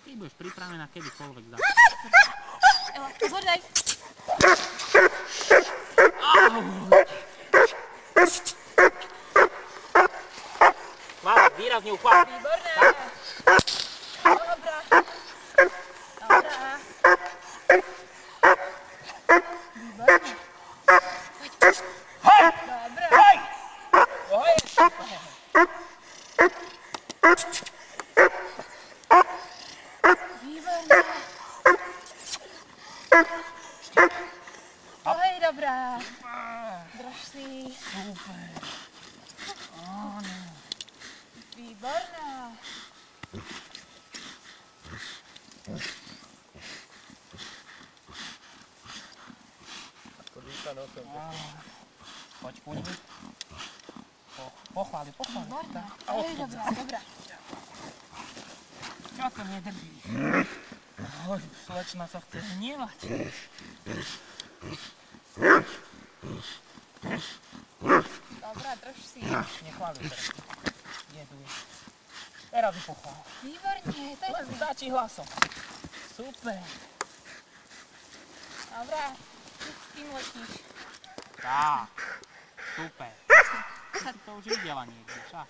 Ty budeš pripravená kedykoľvek dať. Ela, pozor, daj. Chváľ, výrazne uchváľ. Výborné. Dobrá. Dobrá. Výborné. Hej! Dobrá. Hej! Hej! Výborné. Hej, dobrá. Drž si. Super. Áno. Výborná. Poď ku nim. Pochváli. Výborná. A Hej, odstup dobrá, zase. dobrá. Čo to nedrží? Slečna sa chce hnievať. Dobrá, drž si. Nechváli teraz. Je. Teraz ju pochvál. Výborne, to je dobré. Stačí hlasom. Super. Dobrá. S tým letíš. Tak. Super. To už videla niekde, však.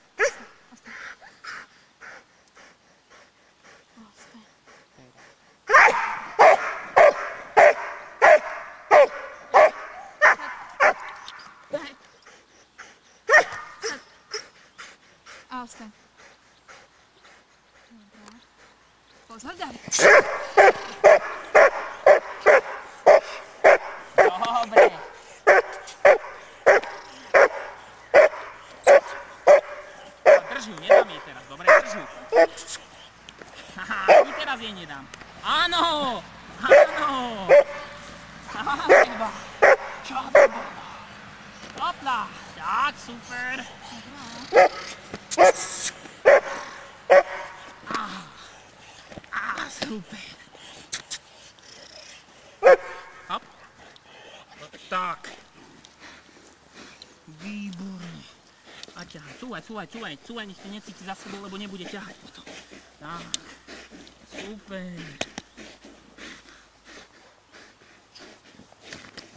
A ostaň. Dobrá. Pozor, daj. Dobre. Drž ju, nedám jej teraz, dobre, drž ju. Haha, ani teraz jej nedám. Áno! Iba. Čo to bolo? Hopla, tak, super. Super. Hop. Tak. Výborne. A ťahaj, cúvaj, nech to necíti za sebou, lebo nebude ťahať potom. Tak. Super.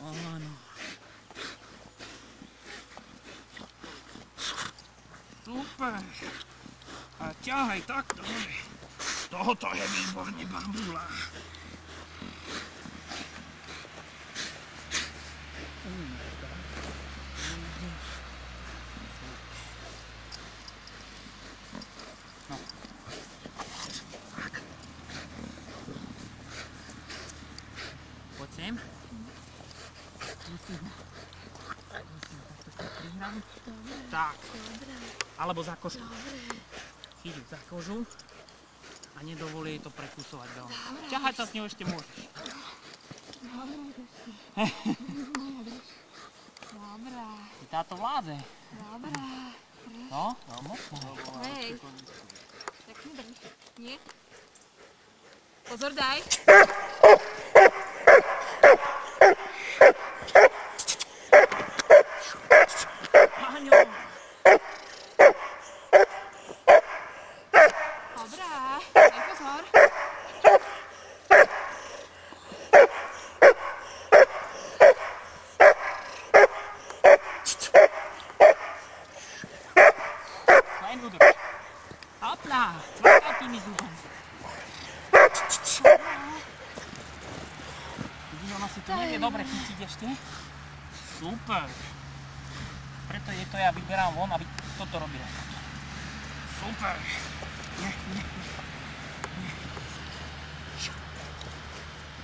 Áno. Super. A ťahaj takto. Toto je výborne, bambula. No. Poď sem. Musím ho takto prihrať. Tak. Alebo za kožu. Chyť ju za kožu. A nedovolí jej to prekusovať veľmi. Ťahať sa s ňou ešte môžeš. Dobrá. Ty táto vládze. Dobrá. No, mocno. Hej. Tak nedrž. Nie? Pozor, daj. Áňo. Dobrá. Daj pozor. Len udrž. Hopla, cvakaj tými zubami. Vidíš, ona si to nevie dobre chytiť ešte. Super. Preto je to ja vyberám von, aby toto robila. Super. Nie.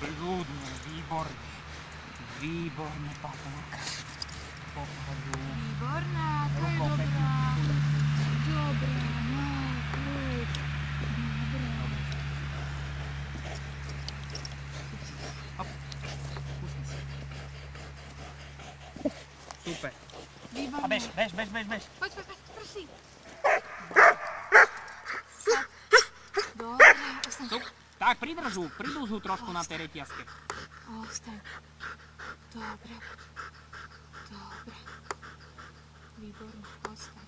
Prúdne, výborne. Výborne, patránka. Pochodu. Výborná, to je Rukou pekne. dobrá. Dobrá, no, kľud. Dobrá. Hop. Pustni sa. Super. Výborná. A bež. Poď, prosím. Dobrá, ostaň. Tak, pridrž ju trošku na tej reťazke. Ostaň. Dobre. Výborne, ostaň.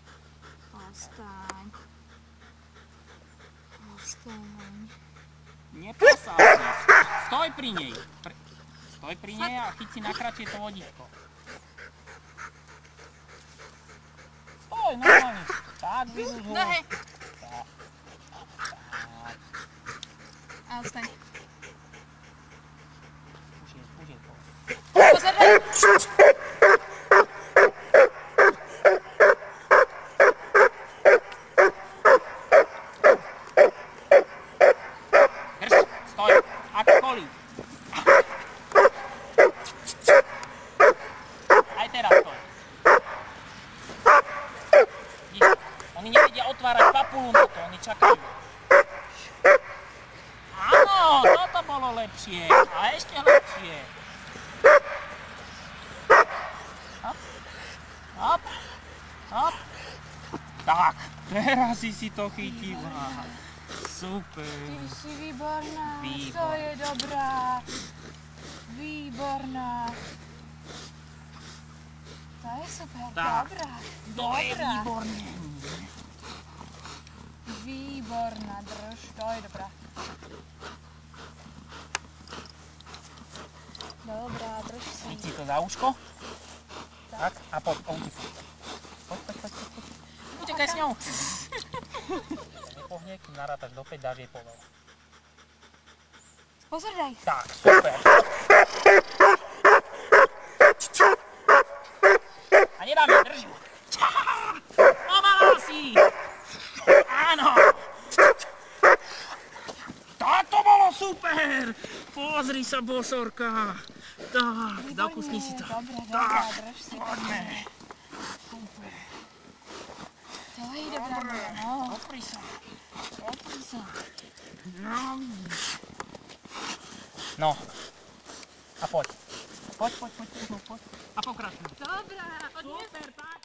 Vstaň. Neposáď. Stoj pri nej. Stoj pri nej a chyť si na kratšie to vodítko. Stoj, normálne. Tak, vyzúž ho. Nohe. Tak. A vstaň. Už je to. Pozeraj. Drž, stoj. Ako kolí. Aj teraz stoj. Vidíš, oni nevedia otvárať papulu na to, oni čakajú. Áno, toto bolo lepšie. A ešte lepšie. Hop, hop, hop. Tak, teraz si to chytila. Super. Ty si výborná. To Výborná. je dobrá. Výborná. To je super. Tak. Dobrá. To je Dobrá. výborné. Výborná. Drž. To je dobrá. Dobrá, drž si. Chyť si to za uško. Tak, a poď, utekaj. Poď. Utekaj s ňou. Nepohne, kým narátaš do 5, dáš jej povel. Pozeraj. Tak, super. A nedám jej, drž ju. Pomalá si. Áno. Táto bolo super. Pozri sa, bosorka. Tak, dokusni si to. Dobre, Tak, drž si. poďme. Super. To je dobrá. No. Opri sa. No. A poď. Poď. A pokračuj. Dobrá. Super, tak.